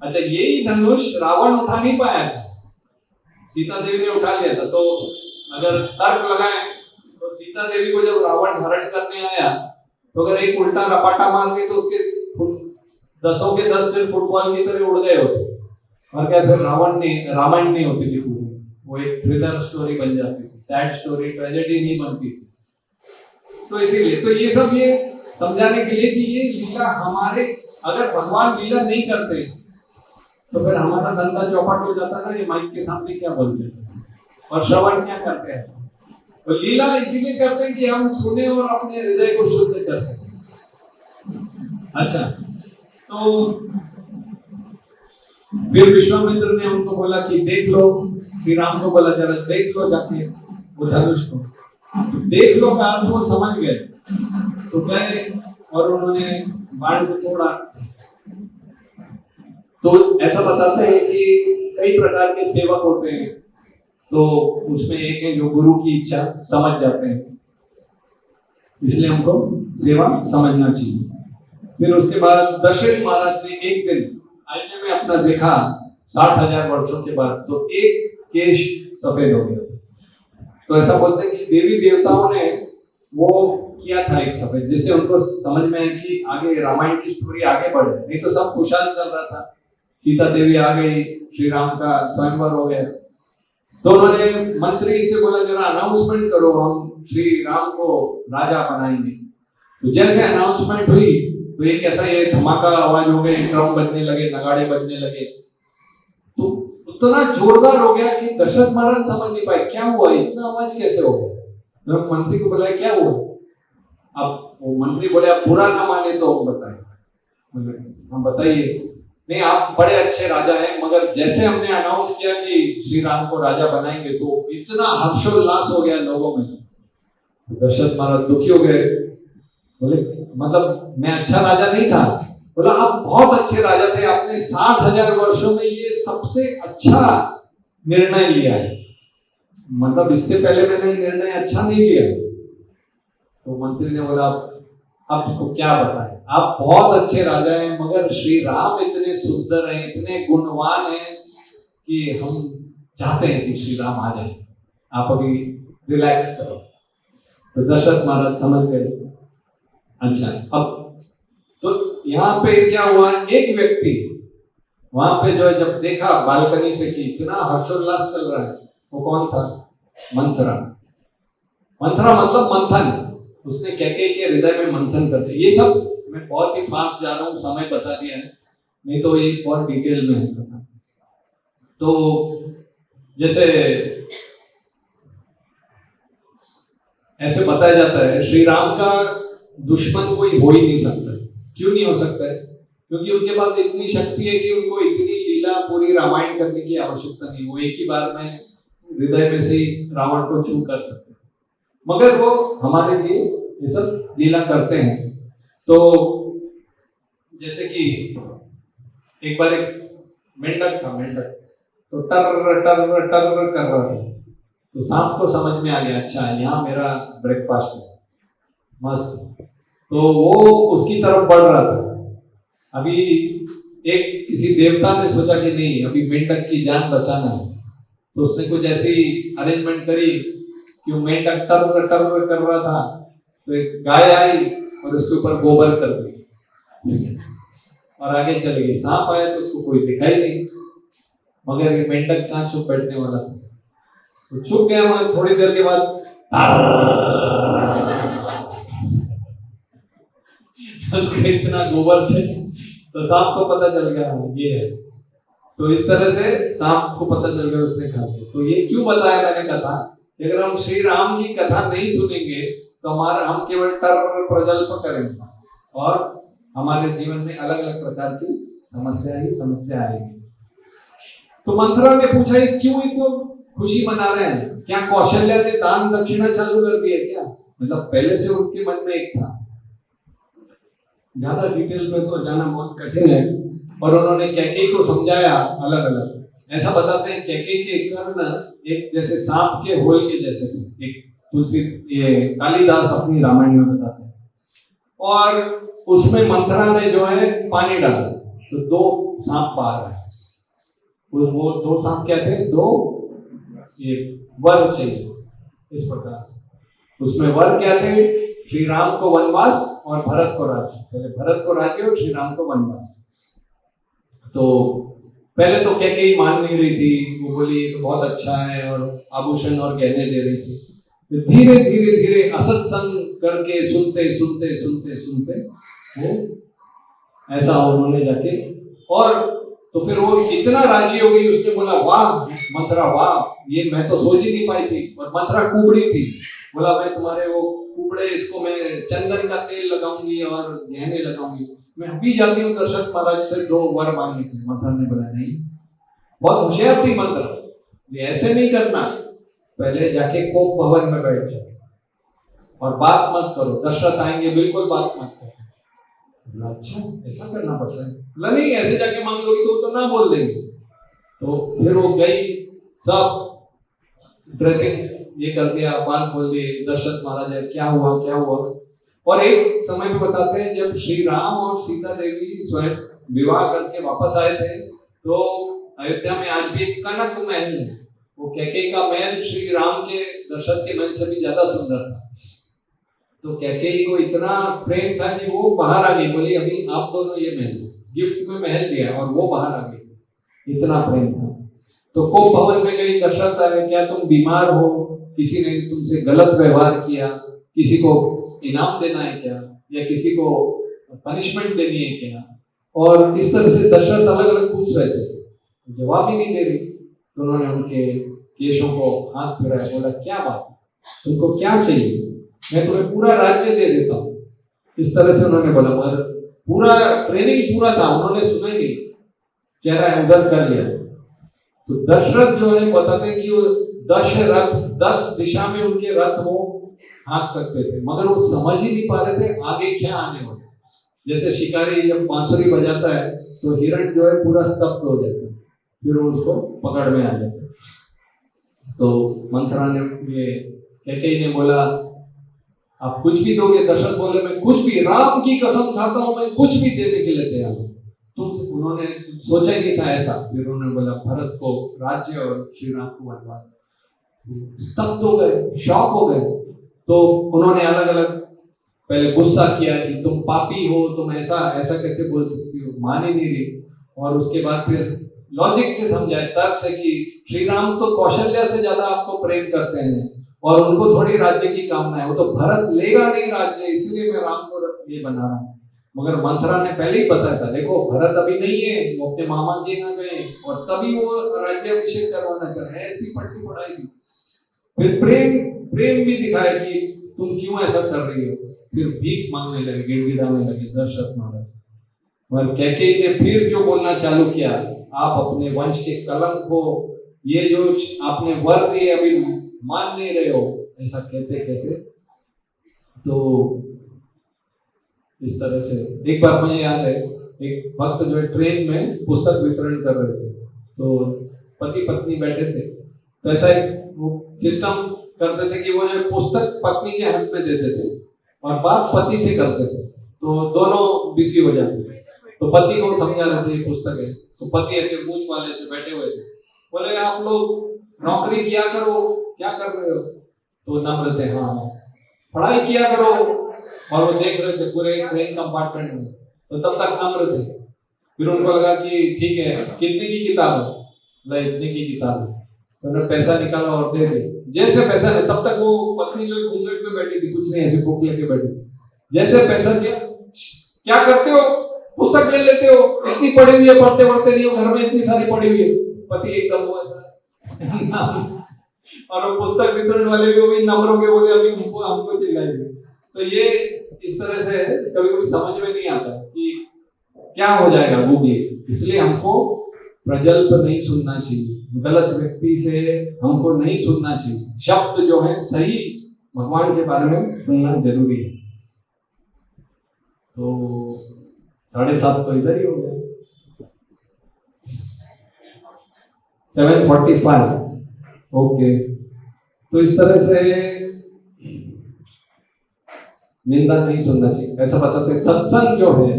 अच्छा, यही धनुष रावण उठा नहीं पाया था, सीता देवी ने उठा लिया था। तो अगर तर्क लगाएं तो सीता देवी को जब रावण हरण करने आया तो अगर एक उल्टा रपाटा मार के तो उसके 10 के 10 सिर फुटबॉल की तरह उड़ गए होते, और क्या फिर रामायण नहीं होती थी पूरी, वो एक थ्रिलर स्टोरी बन जाती थी, सैड स्टोरी, ट्रेजेडी नहीं बनती थी। तो इसीलिए तो ये सब ये समझाने के लिए कि ये लीला हमारे, अगर भगवान लीला नहीं करते तो फिर हमारा धंधा चौपट हो जाता ना, ये माइक के सामने क्या बोलते और श्रवण क्या करते हैं। तो लीला इसीलिए करते हैं कि हम सुने और अपने हृदय को शुद्ध कर सकें। अच्छा, तो फिर विश्वामित्र ने उनको बोला कि देख लो, श्री राम को बोला जरा देख लो जाके वो धनुष को, देख लो का अर्थ वो समझ गए। तो गए और उन्होंने बाण को तोड़ा। तो ऐसा बताते हैं कि कई प्रकार के सेवक होते हैं, तो उसमें एक है जो गुरु की इच्छा समझ जाते हैं, इसलिए हमको सेवा समझना चाहिए। फिर उसके बाद दशरथ महाराज ने एक दिन आईने में अपना देखा 60,000 वर्षों के बाद, तो एक केश सफेद हो गया। तो ऐसा बोलते हैं कि देवी देवताओं ने वो किया था एक सफेद, जिससे उनको समझ में आया कि आगे रामायण की स्टोरी आगे बढ़े, नहीं तो सब खुशहाल चल रहा था, सीता देवी आ गई, श्री राम का स्वयंवर हो गया। तो उन्होंने मंत्री से बोला जरा अनाउंसमेंट करो, हम श्री राम को राजा बनाएंगे। तो जैसे अनाउंसमेंट हुई तो एक ऐसा ये धमाका आवाज हो गई, ड्रम बजने लगे, नगाड़े बजने लगे, तो उतना जोरदार हो गया कि दशरथ महाराज समझ नहीं पाए क्या हुआ, इतना आवाज कैसे हो गया। तो मंत्री को बोला क्या हुआ। अब वो मंत्री बोले आप पूरा ना माने तो हम बताएं। हम बताइए। नहीं, आप बड़े अच्छे राजा हैं, मगर जैसे हमने अनाउंस किया कि श्री राम को राजा बनाएंगे तो इतना हर्षोल्लास हो गया लोगों में। तो दशरथ महाराज दुखी हो गए, बोले मतलब मैं अच्छा राजा नहीं था। बोला आप बहुत अच्छे राजा थे, आपने 60,000 वर्षों में ये सबसे अच्छा निर्णय लिया है, मतलब इससे पहले मैंने निर्णय अच्छा नहीं लिया। तो मंत्री ने बोला अब तो क्या बताएं, आप बहुत अच्छे राजा हैं, मगर श्री राम इतने सुंदर हैं, इतने गुणवान हैं कि हम चाहते हैं कि श्री राम आ जाए, आप अभी रिलैक्स करो। तो दशरथ महाराज समझ गए। अच्छा, अब तो यहाँ पे क्या हुआ, एक व्यक्ति वहां पे जो है जब देखा बालकनी से कि इतना हर्षोल्लास चल रहा है, वो कौन था, मंथरा। मंथरा मतलब मंथन, उसने कैकेयी के हृदय में मंथन करते। ये सब मैं बहुत ही फास्ट जा रहा हूँ, समय बता दिया है, नहीं तो ये बहुत डिटेल में है। तो जैसे ऐसे बताया जाता है श्री राम का दुश्मन कोई हो ही नहीं सकता। क्यों नहीं हो सकता है? क्योंकि उनके पास इतनी शक्ति है कि उनको इतनी लीला पूरी रामायण करने की आवश्यकता नहीं, वो एक ही बार में हृदय में से ही रावण को छू कर सकते, मगर वो हमारे लिए ये सब लीला करते हैं। तो जैसे कि एक बार एक मेंढक था, मेंढक तो टर टर टर कर रहा था, तो सांप को समझ में आ गया अच्छा यहाँ मेरा ब्रेकफास्ट है, मस्त। तो वो उसकी तरफ बढ़ रहा था। अभी एक किसी देवता ने सोचा कि नहीं, अभी मेंढक की जान बचाना है, तो उसने कुछ ऐसी अरेंजमेंट करी कि वो मेंढक टर टर कर रहा था, तो एक गाय आई और उसके ऊपर गोबर कर दी और आगे चल गई। सांप आया तो उसको कोई दिखाई नहीं, मगर ये मेंढक कहाँ चुप बैठने वाला था, तो छुप गया। वहां थोड़ी देर के बाद उसको इतना गोबर से, तो सांप को पता चल गया ये है। तो इस तरह से सांप को पता चल गया, उसने खा लिया। तो ये क्यों बताया मैंने कथा, अगर हम श्री राम की कथा नहीं सुनेंगे तो हम केवल टर प्रजल्प करेंगे और हमारे जीवन में अलग अलग प्रकार की समस्या आएगी। तो मंथरा ने पूछा क्यों इतना खुशी मना रहे हैं, क्या कौशल्या ने दान दक्षिणा चालू कर दी है क्या? मतलब पहले से उनके मन में एक था। ज्यादा डिटेल में तो जाना बहुत कठिन है, और उन्होंने कैकेयी को समझाया अलग अलग। ऐसा बताते हैं कैकेयी के कर्ण एक जैसे सांप के होल के जैसे थे। एक तुलसी, ये कालिदास अपनी रामायण में बताते हैं। और उसमें मंथरा ने जो है पानी डाला, तो 2 सांप बाहर आए। वो 2 सांप क्या थे? 2 ये वर चाहिए इस प्रकार से। उसमें वर क्या थे? श्री राम को वनवास और भरत को राज्य। पहले भरत को राज्य और श्री राम को वनवास। तो पहले तो कैकेयी मान नहीं रही थी, वो बोली ये तो बहुत अच्छा है और आभूषण और गहने दे रही थी। तो धीरे धीरे धीरे असत्संग करके सुनते सुनते सुनते सुनते वो ऐसा उन्होंने जाके, और तो फिर वो इतना राजी हो गई, उसने बोला वाह मंथरा वाह, ये मैं तो सोच ही नहीं पाई थी। और मंथरा कुबड़ी थी, बोला मैं तुम्हारे वो कुबड़े, इसको मैं चंदन का तेल लगाऊंगी और गहने लगाऊंगी। मैं अभी जाती हूँ दशरथ महाराज से 2 वर मांगने के लिए। मंथरा ने बोला नहीं, बहुत होशियार थी मंथरा, ये ऐसे नहीं करना, पहले जाके कोप भवन में बैठ जाओ और बात मत करो, दशरथ आएंगे बिल्कुल बात मत करो। अच्छा ऐसा करना पड़ता है? बोला नहीं, ऐसे जाके मांग लोगी तो ना बोल देंगे। तो फिर वो गई, सब ड्रेसिंग ये कर दिया, बाल खोल दिए। दशरथ महाराज है, क्या हुआ क्या हुआ? और एक समय पे बताते हैं जब श्री राम और सीता देवी स्वयं विवाह करके वापस आए थे, तो अयोध्या में आज भी एक कनक महल है। वो कैकेयी का महल श्री राम के दशरथ के महल से भी ज्यादा सुंदर था। तो कैकेयी को इतना प्रेम था कि वो बाहर आ गई, बोली अभी आप दोनों ये महल गिफ्ट में महल दिया, और वो बाहर आ गई, इतना प्रेम था। तो कोप भवन में गई, दशरथ आ गए, क्या तुम बीमार हो, किसी ने तुमसे गलत व्यवहार किया, किसी को इनाम देना है क्या, या किसी को पनिशमेंट देनी है क्या? और इस तरह से दशरथ अलग अलग पूछ रहे थे, जवाब ही नहीं दे रही। तो उन्होंने उनके केशों को हाथ फिराया, बोला क्या बात, तुमको क्या चाहिए, मैं तुम्हें पूरा राज्य दे देता हूँ। इस तरह से उन्होंने बोला, मगर पूरा ट्रेनिंग पूरा था, उन्होंने सुना नहीं, चेहरा उधर कर लिया। तो दशरथ जो है बताते हैं कि वो 10 दिशा में उनके रथ वो हाँक सकते थे, मगर वो समझ ही नहीं पा रहे थे आगे क्या आने वाला। जैसे शिकारी जब बांसुरी बजाता है तो हिरण जो है पूरा स्तब्ध हो जाता है, फिर वो उसको पकड़ में आ जाता है। तो मंथरा ने, ये कैकेयी ने बोला आप कुछ भी दोगे? दशरथ बोले मैं कुछ भी, राम की कसम खाता हूं, मैं कुछ भी देने के लिए तैयार हूं। तो उन्होंने सोचा ही नहीं था ऐसा। फिर उन्होंने बोला भरत को राज्य और श्री राम को वनवास। स्तब्ध हो गए, शॉक हो गए। तो उन्होंने अलग अलग पहले गुस्सा किया कि तुम पापी हो, तुम ऐसा कैसे बोल सकती हो, मान ही नहीं रही। और उसके बाद फिर लॉजिक से समझाए, तर्क से, कि श्री राम तो कौशल्या से ज्यादा आपको प्रेम करते हैं और उनको थोड़ी राज्य की कामना है, वो तो भरत लेगा नहीं राज्य, इसलिए मैं राम को ये बना रहा हूँ। मगर मंथरा ने पहले ही बताया था, देखो भरत अभी नहीं है, वो अपने मामा के यहाँ गए और तभी वो राज्याभिषेक करवाना चाह रहे, ऐसी पट्टी पढ़ाई। फिर प्रेम भी दिखाया कि तुम क्यों ऐसा कर रही हो। फिर भीख मांगने लगे, गिड़गिड़ाने लगे दशरथ महाराज। मगर कैकेयी ने फिर जो बोलना चालू किया, आप अपने वंश के कलंक को, ये जो आपने वर दिए अभी मान नहीं रहे हो, ऐसा कहते कहते। तो इस तरह से एक बार मुझे याद है, एक भक्त जो है ट्रेन में पुस्तक वितरण कर रहे थे, तो पति पत्नी बैठे थे। तो ऐसा एक सिस्टम करते थे कि वो जो पुस्तक पत्नी के हाथ में देते थे और बात पति से करते थे, तो दोनों बिजी हो जाते थे। तो पति को समझा रहे थे, ये पुस्तक है। तो पति ऐसे पूछ वाले से बैठे हुए थे, बोले आप लोग नौकरी किया करो, क्या कर रहे हो? तो नम्र थे, हाँ पढ़ाई किया करो। और वो देख रहे थे पूरे ट्रेन कंपार्टमेंट में, तो तब तक नम्र थे। फिर उनको लगा कि ठीक है, कितने की किताब है? बोला इतने की किताब है। तो उन्होंने पैसा निकाला और दे दे। जैसे पैसा नहीं, तब तक वो पत्नी जो घूंघट में बैठी थी, कुछ नहीं ऐसे बुक लेके बैठी थी, जैसे पैसा दिया, क्या करते हो? पुस्तक ले लेते हो, इतनी पढ़ी हुई है, पढ़ते पढ़ते नहीं हो, घर में इतनी सारी पढ़ी हुई है। पति एकदम हुआ था और वो पुस्तक वितरण वाले भी नम्र हो गए, बोले अभी हमको चिल्लाएंगे। तो ये इस तरह से कभी कभी समझ में नहीं आता कि क्या हो जाएगा गूगल। इसलिए हमको प्रजल्प नहीं सुनना चाहिए, गलत व्यक्ति से हमको नहीं सुनना चाहिए। शब्द जो है सही भगवान के बारे में सुनना जरूरी है। तो 7:30 तो इधर ही हो गया। 7:45 ओके। तो इस तरह से निंदा नहीं सुनना चाहिए, ऐसा बताते। सत्संग जो है,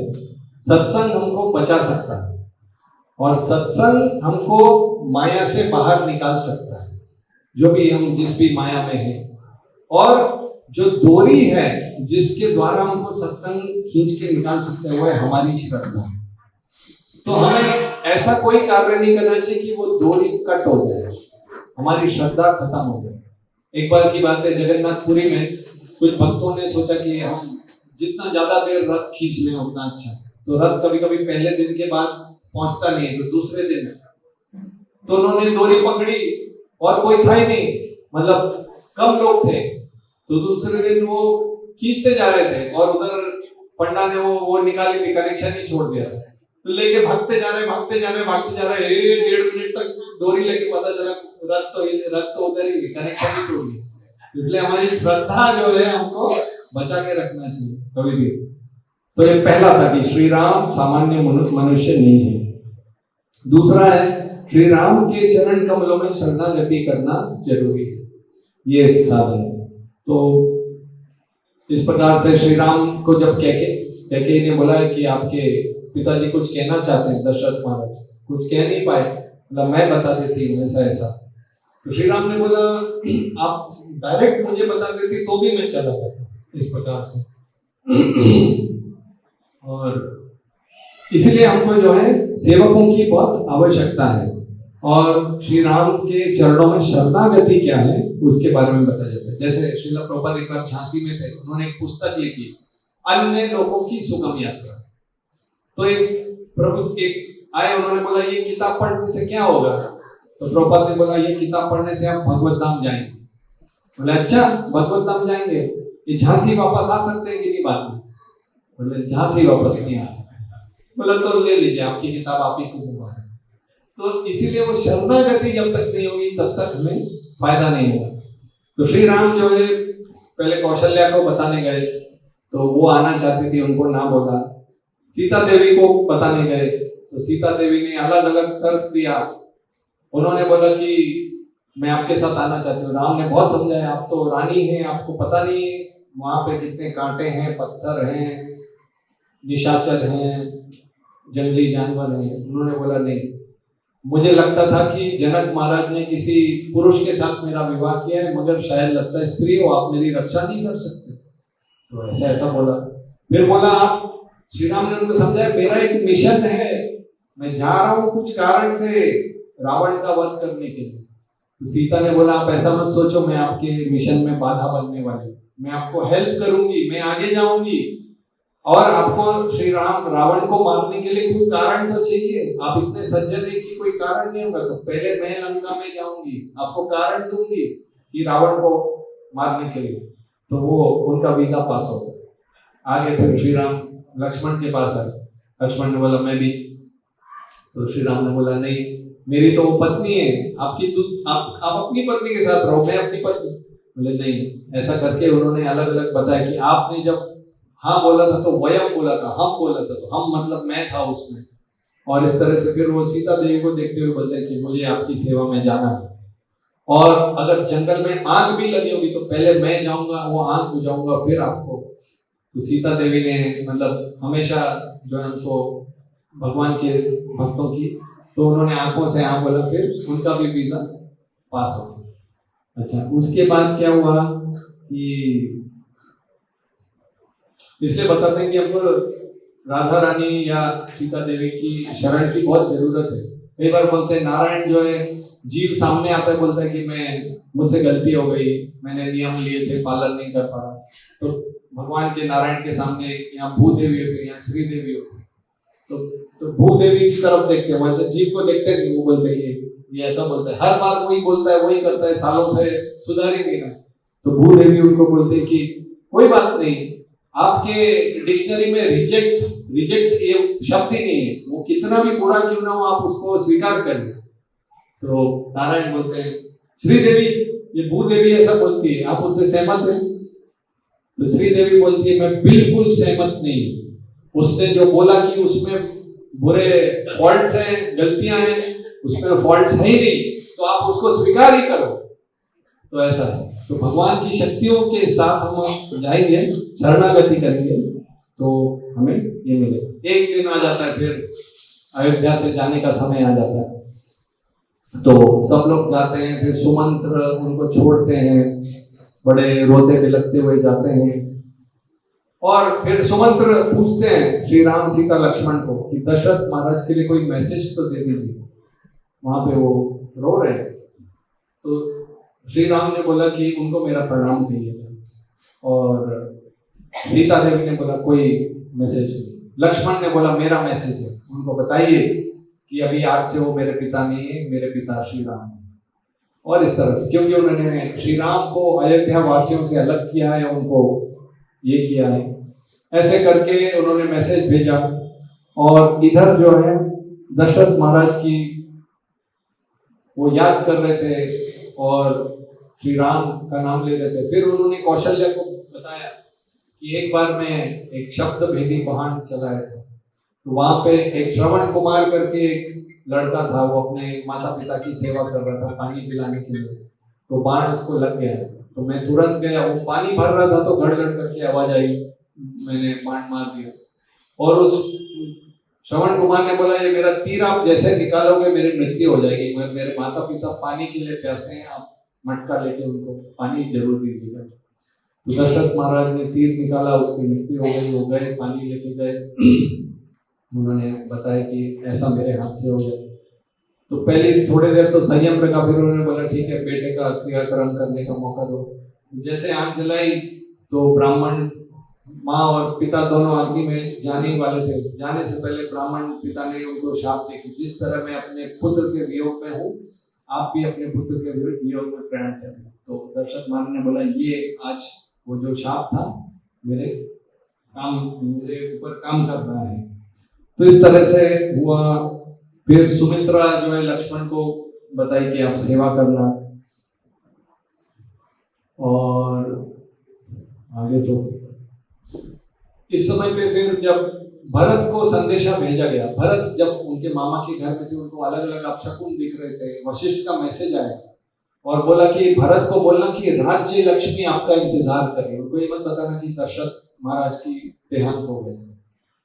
सत्संग हमको बचा सकता है और सत्संग हमको माया से बाहर निकाल सकता है, जो भी हम जिस भी माया में है। और जो डोरी है जिसके द्वारा हमको सत्संग खींच के निकाल सकते हैं, वो है हमारी श्रद्धा। तो हमें ऐसा कोई कार्य नहीं करना चाहिए कि वो डोरी कट हो जाए, हमारी श्रद्धा खत्म हो जाए। एक बार की बात है, जगन्नाथपुरी में कुछ भक्तों ने सोचा कि हम जितना ज्यादा देर रथ खींच लें उतना अच्छा। तो रथ कभी कभी पहले दिन के बाद पहुंचता नहीं है, तो दूसरे दिन, तो उन्होंने डोरी पकड़ी और कोई था ही नहीं, मतलब कम लोग थे। तो दूसरे दिन वो खींचते जा रहे थे और उधर पंडा ने वो निकाली थी, कनेक्शन ही छोड़ दिया। तो लेके भागते जा रहे 1.5 मिनट तक डोरी लेके, पता चला रथ तो उधर ही, कनेक्शन ही टूट गया। इसलिए हमारी श्रद्धा जो है हमको बचा के रखना चाहिए कभी भी। तो ये पहला था कि श्री राम सामान्य मनुष्य नहीं है। दूसरा है श्री राम के चरण कमलों में शरणागति करना जरूरी है, ये एक साधन है। तो इस प्रकार से श्री राम को जब कैकेयी ने बोला कि आपके पिताजी कुछ कहना चाहते हैं, दशरथ महाराज कुछ कह नहीं पाए, मतलब मैं बता देती हूँ ऐसा ऐसा। तो श्री राम ने बोला आप डायरेक्ट मुझे बता देती तो भी मैं चला जाता, इस प्रकार से। और इसलिए हमको जो है सेवकों की बहुत आवश्यकता है, और श्री राम के चरणों में शरणागति क्या है उसके बारे में बताया जाता है। जैसे श्रील प्रभुपाद एक बार झांसी में थे, उन्होंने एक पुस्तक लिखी, अन्य लोगों की सुगम यात्रा। तो एक प्रभु एक आए, उन्होंने बोला ये किताब पढ़ने से क्या होगा? तो प्रभुपाद ने बोला ये किताब पढ़ने से आप भगवत धाम जाएंगे। बोले अच्छा भगवत धाम जाएंगे, ये झांसी वापस आ सकते हैं कि नहीं? बात में बोले झांसी वापस नहीं आ सकते। बोला तो ले लीजिए, आपकी किताब आप ही को दूंगा। तो इसीलिए वो शरणागति जब तक नहीं होगी तब तक हमें फायदा नहीं होगा। तो श्री राम जो है पहले कौशल्या को बताने गए, तो वो आना चाहती थी, उनको ना बोला। सीता देवी को बताने गए, तो सीता देवी ने अलग अलग तर्क दिया। उन्होंने बोला कि मैं आपके साथ आना चाहती हूँ। राम ने बहुत समझाया, आप तो रानी हैं, आपको पता नहीं वहां पे कितने कांटे हैं, पत्थर हैं, निशाचर हैं, जंगली जानवर हैं। उन्होंने बोला नहीं, मुझे लगता था कि जनक महाराज ने किसी पुरुष के साथ मेरा विवाह किया है, मगर शायद लगता है स्त्री हो, आप मेरी रक्षा नहीं कर सकते। तो ऐसा ऐसा बोला। फिर बोला आप, श्री राम ने उनको समझाया मेरा एक मिशन है, मैं जा रहा हूँ कुछ कारण से रावण का वध करने के लिए। तो सीता ने बोला आप ऐसा मत सोचो, मैं आपके मिशन में बाधा बनने वाली, मैं आपको हेल्प करूंगी, मैं आगे जाऊंगी। और आपको श्री राम रावण को मारने के लिए कोई कारण तो चाहिए, आप इतने सज्जन हैं कि कोई कारण नहीं होगा, तो पहले मैं लंका में जाऊंगी, आपको कारण दूंगी कि रावण को मारने के लिए। तो वो उनका वीजा पास हो गया। आगे फिर श्री राम लक्ष्मण के पास आए, लक्ष्मण ने बोला मैं भी। तो श्री राम ने बोला नहीं, मेरी तो वो पत्नी है, आप अपनी पत्नी के साथ रहो, मैं अपनी पत्नी। बोले नहीं। ऐसा करके उन्होंने अलग अलग बताया कि आपने जब हाँ बोला था तो वयम बोला था, हम बोला था तो हम मतलब मैं था उसमें। और इस तरह से फिर वो सीता देवी को देखते हुए बोलते हैं कि मुझे आपकी सेवा में जाना है, और अगर जंगल में आग भी लगी होगी तो पहले मैं जाऊंगा, वो आग बुझाऊंगा, फिर आपको। तो सीता देवी ने मतलब हमेशा जो है उनको भगवान के भक्तों की, तो उन्होंने आंखों से हाँ बोला, फिर उनका भी वीजा पास हो गया। अच्छा, उसके बाद क्या हुआ कि इसलिए बताते हैं कि हमको राधा रानी या सीता देवी की शरण की बहुत जरूरत है। कई बार बोलते हैं नारायण जो है, जीव सामने आता है, बोलता है कि मैं मुझसे गलती हो गई, मैंने नियम लिए थे, पालन नहीं कर पा रहा, तो भगवान के नारायण के सामने यहाँ भूदेवी होती है, यहाँ श्री देवी होती है, तो भूदेवी की तरफ देखते हैं, वैसे जीव को देखते हैं, वो बोलते हैं ये ऐसा बोलता है, हर बार वही बोलता है, वही करता है, सालों से सुधार ही नहीं रहा। तो भूदेवी उनको बोलते हैं कि कोई बात नहीं, आपके डिक्शनरी में रिजेक्ट ये शब्द ही नहीं है, वो कितना भी बुरा क्यों ना हो आप उसको स्वीकार करिए। तो नारायण बोलते हैं श्रीदेवी, ये भूदेवी ऐसा बोलती है, आप उससे सहमत हैं? तो श्रीदेवी बोलती है मैं बिल्कुल सहमत नहीं, उसने जो बोला कि उसमें बुरे फॉल्ट्स हैं, गलतियां हैं, उसमें फॉल्ट्स है ही नहीं, तो आप उसको स्वीकार ही करो। तो ऐसा है, तो भगवान की शक्तियों के साथ हम जाएंगे, शरणागति करेंगे, तो हमें ये मिलेगा। एक दिन आ जाता है, फिर अयोध्या से जाने का समय आ जाता है, तो सब लोग जाते हैं, फिर सुमंत्र उनको छोड़ते हैं, बड़े रोते बिलखते हुए जाते हैं, और फिर सुमंत्र पूछते हैं श्री राम सीता लक्ष्मण को कि दशरथ महाराज के लिए कोई मैसेज तो दे दीजिए, वहां पे वो रो रहे हैं। तो श्री राम ने बोला कि उनको मेरा प्रणाम कहिएगा, और सीता देवी ने बोला कोई मैसेज नहीं। लक्ष्मण ने बोला मेरा मैसेज है, उनको बताइए कि अभी आज से वो मेरे पिता नहीं है, मेरे पिता श्री राम है। और इस तरह से, क्योंकि उन्होंने श्री राम को अयोध्या वासियों से अलग किया है, उनको ये किया है, ऐसे करके उन्होंने मैसेज भेजा। और इधर जो है दशरथ महाराज की वो याद कर रहे थे और श्री राम का नाम ले रहे थे। फिर उन्होंने कौशल्या को बताया कि एक बार मैं एक शब्द भेदी पहाड़ चलाया था, तो वहां पे एक श्रवण कुमार करके एक लड़का था, वो अपने माता पिता की सेवा कर रहा था पानी पिलाने के लिए, तो बाण उसको लग गया, तो मैं तुरंत गया, वो पानी भर रहा था तो गड़गड़ करके आवाज आई, मैंने बाण मार दिया। और उस श्रवण कुमार ने बोला ये मेरा तीर आप जैसे निकालोगे मेरी मृत्यु हो जाएगी, मेरे माता पिता पानी के लिए प्यासे हैं, आप मटका लेके उनको पानी जरूर दीजिएगा। तो दशरथ महाराज ने तीर निकाला, उसकी मृत्यु हो गई, वो गए पानी लेके गए, उन्होंने बताया कि ऐसा मेरे हाथ से हो गया। तो पहले थोड़ी देर तो संयम रखा, फिर उन्होंने बोला ठीक है बेटे का क्रियाक्रम करने का मौका दो। जैसे आग जलाई तो ब्राह्मण माँ और पिता दोनों अग्नि में जाने वाले थे, जाने से पहले ब्राह्मण पिता ने उनको शाप दिया कि जिस तरह मैं अपने पुत्र के वियोग में हूँ, आप भी अपने पुत्र के वियोग में प्राण करें। तो दशरथ महाराज ने बोला ये आज वो जो शाप था मेरे ऊपर काम कर रहा है। तो इस तरह से हुआ। फिर सुमित्रा जो है लक्ष्मण को बताई कि आप सेवा करना, और आगे तो इस समय पे फिर जब भरत को संदेशा भेजा गया, भरत जब उनके मामा के घर में थे, उनको अलग अलग अपशकुन दिख रहे थे, वशिष्ठ का मैसेज आया और बोला कि भरत को बोलना कि राज्य लक्ष्मी आपका इंतजार कर रही है, उनको ये मत बताना कि दशरथ महाराज की देहांत हो गए,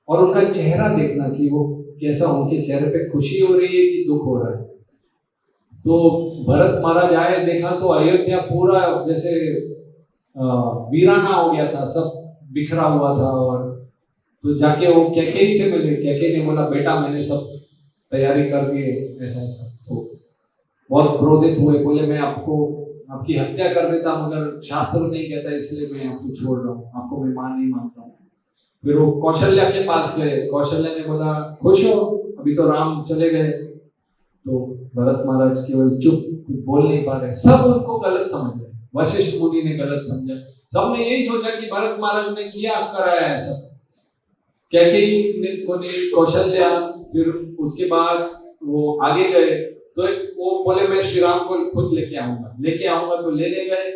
और उनका चेहरा देखना कि वो कैसा, उनके चेहरे पे खुशी हो रही है कि दुख हो रहा है। तो भरत महाराज आए, देखा तो अयोध्या पूरा जैसे वीराना हो गया था, सब बिखरा हुआ था। और तो जाके वो कैकेयी से मिले, कैकेयी ने बोला बेटा मैंने सब तैयारी कर दी है, ऐसा ऐसा। तो बहुत क्रोधित हुए, बोले मैं आपको आपकी हत्या कर देता, मगर शास्त्र नहीं कहता, इसलिए मैं आपको छोड़ रहा हूँ, आपको मैं मां नहीं मानता हूँ। फिर वो कौशल्या के पास गए, कौशल्या ने बोला खुश हो, अभी तो राम चले गए। तो भरत महाराज केवल चुप, बोल नहीं पा रहे, सब उनको गलत समझ रहे, वशिष्ठ मुनि ने गलत समझा, सबने यही सोचा कि भरत महाराज ने किया कराया है सब। कैकेयी को ने कौशल्या, फिर उसके बाद वो आगे गए, तो वो बोले मैं श्री राम को खुद लेके आऊंगा, तो लेने गए।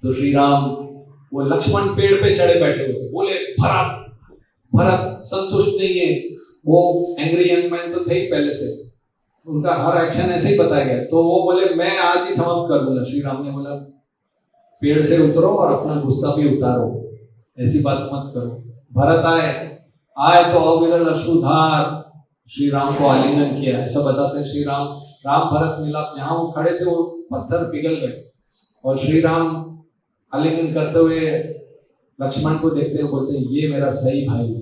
तो श्री राम वो लक्ष्मण पेड़ पे चढ़े बैठे हुए थे, बोले भरत संतुष्ट नहीं है, वो एंग्री यंग मैन तो थे ही पहले से, उनका हर एक्शन ऐसे ही बताया गया। तो वो बोले मैं आज ही समाप्त कर दूंगा। श्री राम ने बोला पेड़ से उतरो और अपना गुस्सा भी उतारो, ऐसी बात मत करो। भरत आए तो अविरल अश्रुधार श्री राम को आलिंगन किया। ऐसा बताते हैं श्री राम भरत मिलाप जहां वो खड़े थे वो पत्थर पिघल गए और श्री राम आलिंगन करते हुए लक्ष्मण को देखते हुए बोलते हैं ये मेरा सही भाई है।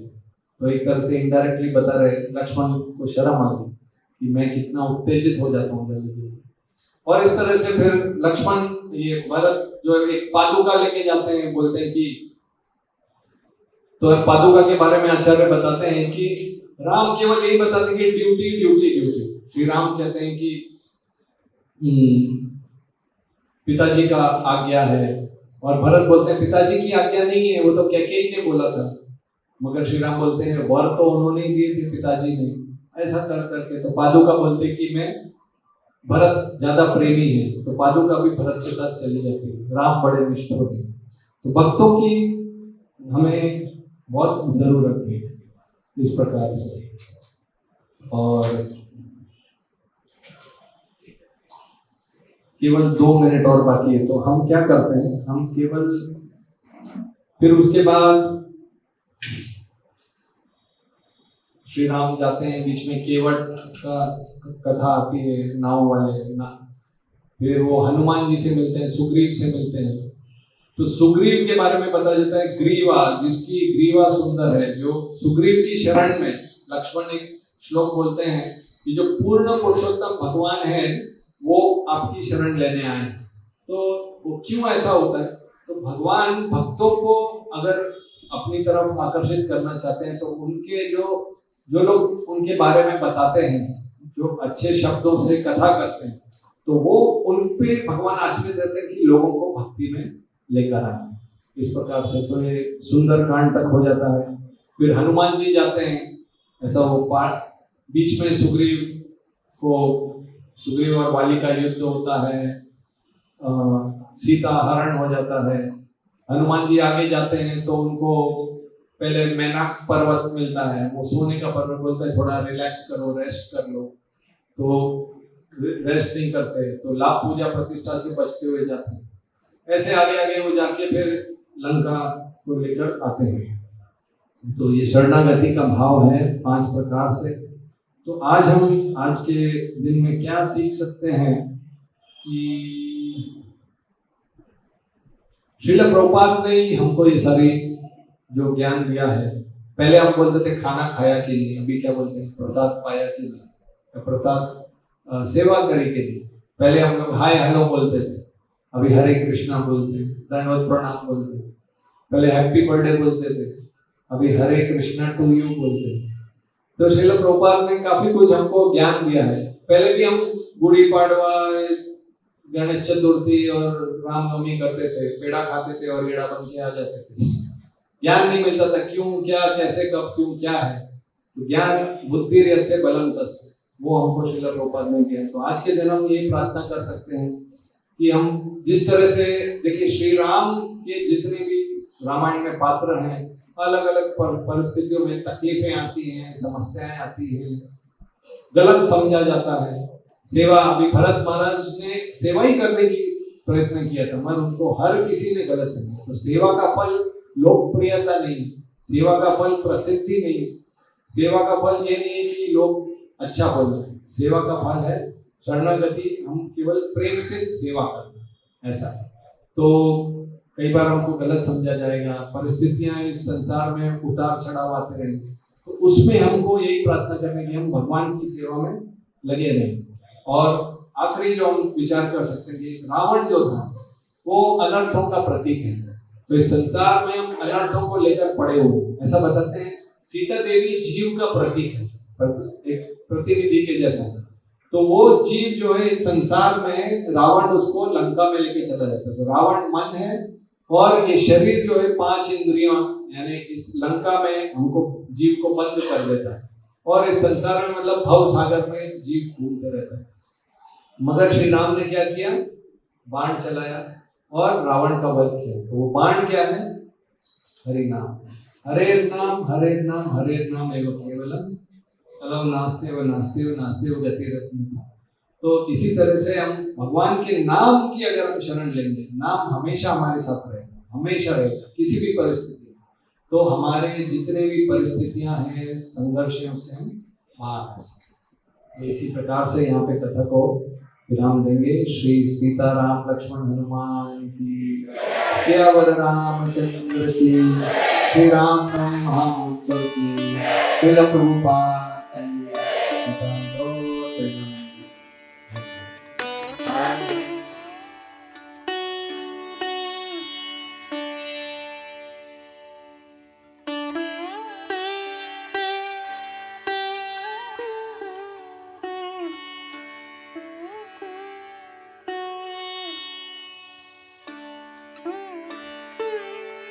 तो एक तरह से इनडायरेक्टली बता रहे लक्ष्मण को शर्म आ गई कि मैं कितना उत्तेजित हो जाता हूँ जल्दी। और इस तरह से फिर लक्ष्मण ये भरत जो एक पादुका लेके जाते हैं, बोलते हैं कि तो पादुका के बारे में आचार्य बताते हैं कि राम केवल यही बताते हैं कि duty duty duty. Shri Ram कहते हैं कि पिताजी का आज्ञा है और भरत बोलते हैं पिताजी की आज्ञा नहीं है, वो तो कैकेयी ने बोला था। मगर श्री राम बोलते हैं वर तो उन्होंने ही दिए थे पिताजी ने। ऐसा कर करके तो पादुका बोलते कि मैं भरत ज्यादा प्रेमी है, तो पादुका भी भरत के साथ चली जाती है। राम बड़े निष्ठुर है। तो भक्तों की हमें बहुत जरूरत है इस प्रकार से। और केवल 2 मिनट और बाकी है, तो हम क्या करते हैं, हम केवल फिर उसके बाद श्री राम जाते हैं, बीच में केवट का कथा आती है, नाव वाले ना, फिर वो हनुमान जी से मिलते हैं, सुग्रीव से मिलते हैं। तो सुग्रीव के बारे में पता चलता है ग्रीवा, जिसकी ग्रीवा सुंदर है, जो सुग्रीव की शरण में लक्ष्मण एक श्लोक बोलते हैं कि जो पूर्ण पुरुषोत्तम भगवान है वो आपकी शरण लेने आए। तो वो क्यों ऐसा होता है, तो भगवान भक्तों को अगर अपनी तरफ आकर्षित करना चाहते हैं तो उनके जो लोग उनके बारे में बताते हैं, जो अच्छे शब्दों से कथा करते हैं, तो वो उन पे भगवान आश्रित रहते हैं कि लोगों को भक्ति में लेकर आए। इस प्रकार से तो ये सुंदर कांड तक हो जाता है। फिर हनुमान जी जाते हैं, ऐसा वो पाठ बीच में सुग्रीव और वाली का युद्ध होता है, सीता हरण हो जाता है। हनुमान जी आगे जाते हैं तो उनको पहले मैनाक पर्वत मिलता है, वो सोने का पर्वत बोलता है थोड़ा रिलैक्स करो, रेस्ट कर लो, तो रेस्ट नहीं करते, तो लाभ पूजा प्रतिष्ठा से बचते हुए जाते हैं। ऐसे आगे आगे वो जाके फिर लंका को लेकर आते हैं। तो ये शरणागति का भाव है 5 प्रकार से। तो आज हम आज के दिन में क्या सीख सकते हैं कि श्रील प्रभुपाद ने हमको ये सारी जो ज्ञान दिया है। पहले हम बोलते थे खाना खाया के लिए, अभी क्या बोलते हैं प्रसाद पाया के लिए, प्रसाद सेवा करे के लिए। पहले हम लोग हाय हेलो बोलते थे, अभी हरे कृष्णा बोलते हैं, धन्यवाद प्रणाम बोलते हैं। पहले हैप्पी बर्थडे बोलते थे, अभी हरे कृष्णा टू यू बोलते हैं। तो श्रील प्रभुपाद ने काफी कुछ हमको ज्ञान दिया है। पहले भी हम गुड़ी पाड़वा, गणेश चतुर्थी और रामनवमी करते थे, पेड़ा खाते थे और एड़ा बन के आ जाते थे। ज्ञान नहीं मिलता था क्यों, क्या, कैसे, कब, क्यों, क्या है। तो ज्ञान बुद्धि रस्य बलम तस्य, वो हमको श्रील प्रभुपाद ने दिया। तो आज के दिन हम यही प्रार्थना कर सकते हैं कि हम जिस तरह से देखिए, श्री राम के जितने भी रामायण में पात्र हैं, अलग अलग परिस्थितियों में तकलीफें आती हैं, समस्याएं आती हैं, गलत समझा जाता है। सेवा, अभी भरत महाराज ने सेवा ही करने की प्रयत्न किया था, मगर उनको हर किसी ने गलत समझा। तो सेवा का फल लोकप्रियता नहीं, सेवा का फल प्रसिद्धि नहीं, सेवा का फल ये नहीं है कि लोग अच्छा बोले। सेवा का फल है शरणागति, हम केवल प्रेम से सेवा करना, ऐसा। तो कई बार हमको गलत समझा जाएगा, परिस्थितियां इस संसार में उतार चढ़ाव आते रहेंगे, तो उसमें हमको यही प्रार्थना करनी कि हम भगवान की सेवा में लगे रहें। और आखिरी जो हम विचार कर सकते हैं कि रावण जो था वो अनर्थों का प्रतीक है। तो इस संसार में हम अनर्थों को लेकर पड़े हुए, ऐसा बताते हैं सीता देवी जीव का प्रतीक है, एक प्रतिनिधि के जैसा। तो वो जीव जो है इस संसार में, रावण उसको लंका में लेके चला जाता है। तो रावण मन है और ये शरीर जो है 5 इंद्रियां, यानी इस लंका में हमको जीव को बंद कर देता है और इस संसार में मतलब भव सागर में जीव घूमते रहता है। मगर श्री राम ने क्या किया, बाण चलाया और रावण का वध किया। तो वो बाण क्या है, हरि नाम, हरे नाम हरे नाम हरे नाम एवं केवलम कलम नास्ते व गतिरत्न। तो इसी तरह से हम भगवान के नाम की अगर हम शरण लेंगे, नाम हमेशा हमारे साथ रहेगा, हमेशा रहेगा किसी भी परिस्थिति में, तो हमारे जितने भी परिस्थितियां हैं, संघर्ष हैं, उससे हम महाराज। इसी प्रकार से यहाँ पे कथा को विराम देंगे। श्री सीताराम लक्ष्मण हनुमान की, सियावर रामचंद्र की, श्री राम नवमी महोत्सव की, श्रील प्रभुपाद